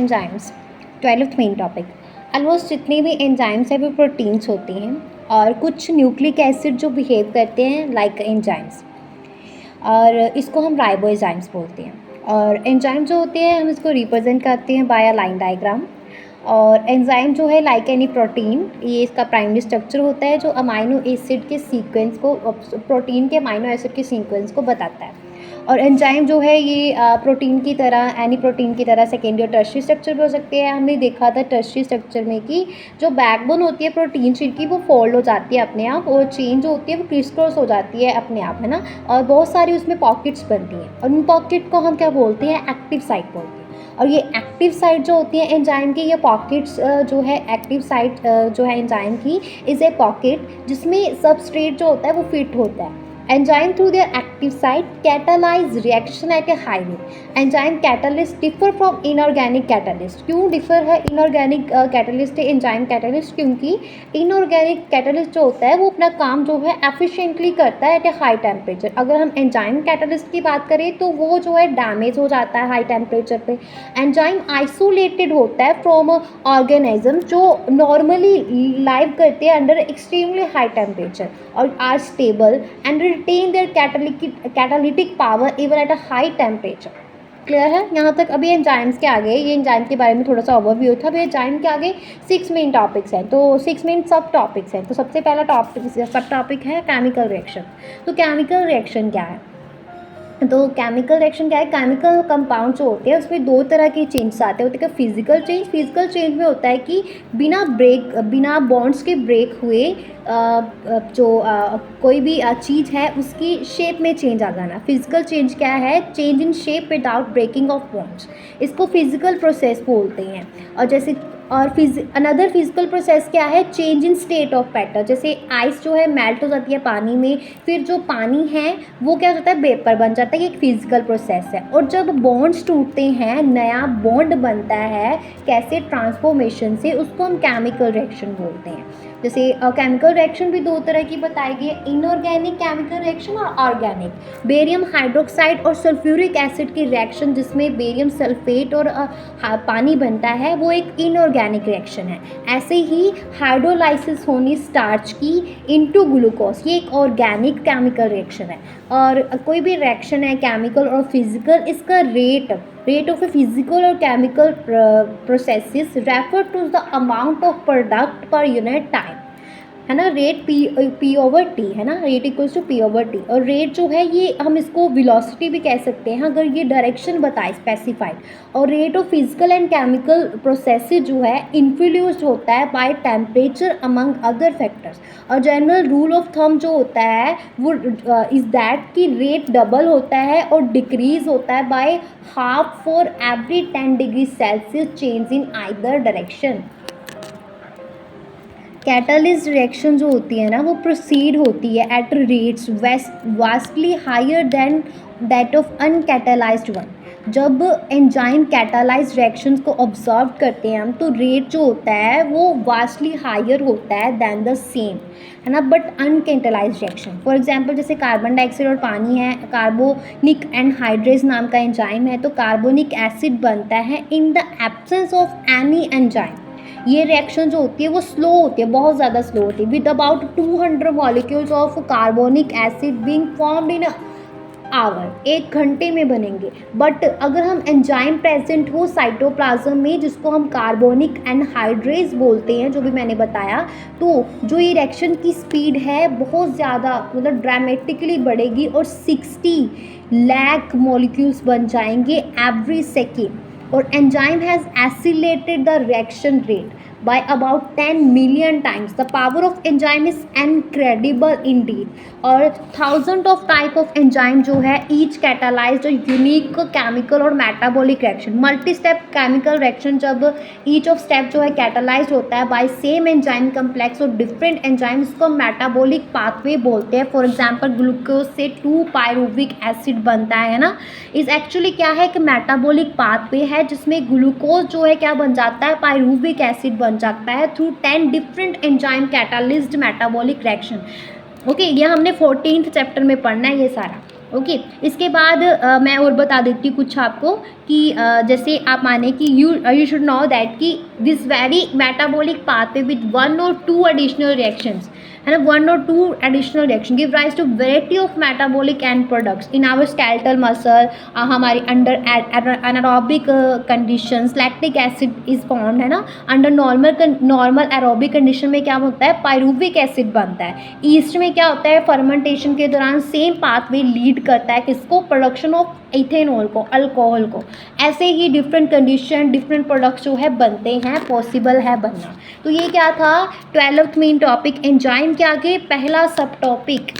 Enzymes 12th main topic. Almost जितने भी enzymes हैं वो प्रोटीन्स होती हैं और कुछ न्यूक्लिक एसिड जो बिहेव करते हैं लाइक एंजाइम्स, और इसको हम राइबोएंजाइम्स बोलते हैं। और एंजाइम जो होते हैं हम इसको रिप्रेजेंट करते हैं बाय अ लाइन डायग्राम। और एंजाइम जो है लाइक एनी प्रोटीन, ये इसका प्राइमरी स्ट्रक्चर होता है जो अमाइनो एसिड के सीक्वेंस को, प्रोटीन के अमाइनो एसिड के सीक्वेंस को बताता है। और एंजाइम जो है ये प्रोटीन की तरह, एनी प्रोटीन की तरह सेकेंडरी और टर्शियरी स्ट्रक्चर भी हो सकते हैं। हमने देखा था टर्शियरी स्ट्रक्चर में कि जो बैकबोन होती है प्रोटीन चेन की वो फोल्ड हो जाती है अपने आप, और चेन जो होती है वो क्रिस क्रॉस हो जाती है अपने आप, है ना। और बहुत सारी उसमें पॉकेट्स बनती हैं और उन पॉकेट को हम क्या बोलते हैं, एक्टिव साइट बोलते हैं। और ये एक्टिव साइट जो होती है एंजाइम की, ये पॉकेट्स जो है एक्टिव साइट जो है एंजाइम की इज़ ए पॉकेट जिसमें सबस्ट्रेट जो होता है वो फिट होता है। Enzyme through their active site catalyse reaction at A high rate. Enzyme catalyst differ from inorganic catalyst. क्यों डिफर है इनऑर्गेनिक कैटालिस्ट है एंजाइम कैटालिस्ट? क्योंकि इनऑर्गेनिक कैटालिस्ट जो होता है वो अपना काम जो है एफिशिएंटली करता है एट ए हाई टेम्परेचर। अगर हम एंजाइम कैटालिस्ट की बात करें तो वो जो है डैमेज हो जाता है हाई टेम्परेचर पे। एंजाइम आइसोलेटेड होता है फ्रॉम ऑर्गेनिज्म जो नॉर्मली लाइव करते हैं अंडर एक्सट्रीमली हाई टेम्परेचर और are stable and retain their catalytic power even at a high temperature। Clear है यहाँ तक? अभी एंजाइम्स के आगे, ये एंजाइम के बारे में थोड़ा सा ओवरव्यू था। अभी एंजाइम के आगे 6 मेन टॉपिक्स हैं, तो 6 मेन सब टॉपिक्स हैं। तो सबसे पहला टॉपिक, सब टॉपिक है केमिकल रिएक्शन। तो केमिकल रिएक्शन क्या है? तो केमिकल रिएक्शन क्या है? केमिकल कंपाउंड जो होते हैं उसमें दो तरह के चेंज आते हैं। होते हैं फिजिकल चेंज। फिजिकल चेंज में होता है कि बिना बॉन्ड्स के ब्रेक हुए कोई भी चीज़ है उसकी शेप में चेंज आ जाना। फिजिकल चेंज क्या है? Change in shape without breaking off bonds, इसको फिजिकल प्रोसेस बोलते हैं। और जैसे अनदर फिजिकल प्रोसेस क्या है? Change in state of matter. जैसे आइस जो है मेल्ट हो जाती है पानी में, फिर जो पानी है वो क्या होता है, वेपर बन जाता है। ये एक फिजिकल प्रोसेस है। और जब बॉन्ड्स टूटते हैं, नया बॉन्ड बनता है, कैसे? ट्रांसफॉर्मेशन से, उसको हम केमिकल रिएक्शन बोलते हैं। जैसे केमिकल रिएक्शन भी दो तरह की बताई गई है, इनऑर्गेनिक केमिकल रिएक्शन और ऑर्गेनिक। बेरियम हाइड्रोक्साइड और सल्फ्यूरिक एसिड की रिएक्शन जिसमें बेरियम सल्फेट और पानी बनता है वो एक इनऑर्गेनिक रिएक्शन है। ऐसे ही हाइड्रोलाइसिस होनी स्टार्च की इनटू ग्लूकोज, ये एक ऑर्गेनिक केमिकल रिएक्शन है। और कोई भी रिएक्शन है केमिकल और फिजिकल, इसका रेट ऑफ ए फिजिकल और chemical processes refer to the amount of product per unit time, है ना। रेट पी ओवर टी, है ना, rate equals to P over T. और रेट जो है ये हम इसको वेलोसिटी भी कह सकते हैं अगर ये डायरेक्शन बताए स्पेसिफाइड। और rate of physical and chemical processes जो है इन्फ्लुएंस्ड होता है by temperature among other factors. और जनरल रूल ऑफ थंब जो होता है वो इज़ दैट कि रेट डबल होता है और डिक्रीज होता है by half for every 10 degree Celsius change in either direction. Catalyst reaction जो होती है ना वो प्रोसीड होती है at rates vastly higher than that of uncatalysed one. जब एंजाइम कैटालाइज्ड रिएक्शंस को ऑब्जर्व करते हैं हम तो रेट जो होता है वो वास्टली हायर होता है दैन द सेम, है ना, but uncatalysed reaction. For example जैसे कार्बन डाइऑक्साइड और पानी है, कार्बोनिक एनहाइड्रेज नाम का एंजाइम है, तो कार्बोनिक एसिड बनता है in the absence of any enzyme. ये रिएक्शन जो होती है वो स्लो होती है, बहुत ज़्यादा स्लो होती है, with about 200 molecules of carbonic acid being formed in hour, 1 घंटे में बनेंगे। बट अगर हम एंजाइम प्रेजेंट हो साइटोप्लाज्म में जिसको हम कार्बोनिक एनहाइड्रेज बोलते हैं, जो भी मैंने बताया, तो जो ये रिएक्शन की स्पीड है बहुत ज़्यादा, मतलब ड्रामेटिकली बढ़ेगी और 60 लाख मॉलिक्यूल्स बन जाएंगे एवरी सेकेंड। और enzyme has accelerated the reaction rate by about 10 million times. The power of enzyme is incredible indeed. और thousand of type of enzyme जो है ईच कैटालाइज्ड यूनिक केमिकल और metabolic reaction, multi step chemical reaction, जब each of step जो है catalysed होता है bye same enzyme complex और डिफरेंट एंजाइम्स को मेटाबॉलिक पाथवे बोलते हैं। फॉर एग्जांपल ग्लूकोज से 2 पायरुविक एसिड बनता है ना, इस एक्चुअली क्या है कि मेटाबॉलिक पाथवे है जिसमें ग्लूकोज जो है क्या बन जाता है, पायरुविक एसिड बन जाता है through 10 different enzyme catalysed metabolic reaction. Okay, ये हमने 14th चैप्टर में पढ़ना है ये सारा। ओके। इसके बाद मैं और बता देती हूँ कुछ आपको कि जैसे आप माने कि यू शुड नो दैट कि this very metabolic pathway with 1 और 2 एडिशनल रिएक्शंस, है ना, 1 और 2 additional reaction give rise to variety of metabolic end products in our skeletal muscle. हमारी under anaerobic conditions lactic acid is formed, है ना। Under normal aerobic condition में क्या होता है, पायरुविक एसिड बनता है। ईस्ट में क्या होता है, फर्मेंटेशन के दौरान सेम पाथवे लीड करता है किसको, प्रोडक्शन ऑफ इथेनॉल को, अल्कोहल को। ऐसे ही डिफरेंट कंडीशन डिफरेंट प्रोडक्ट्स जो है बनते हैं, पॉसिबल है बनना। तो ये क्या था 12th मेन टॉपिक एंजाइम के आगे पहला सब टॉपिक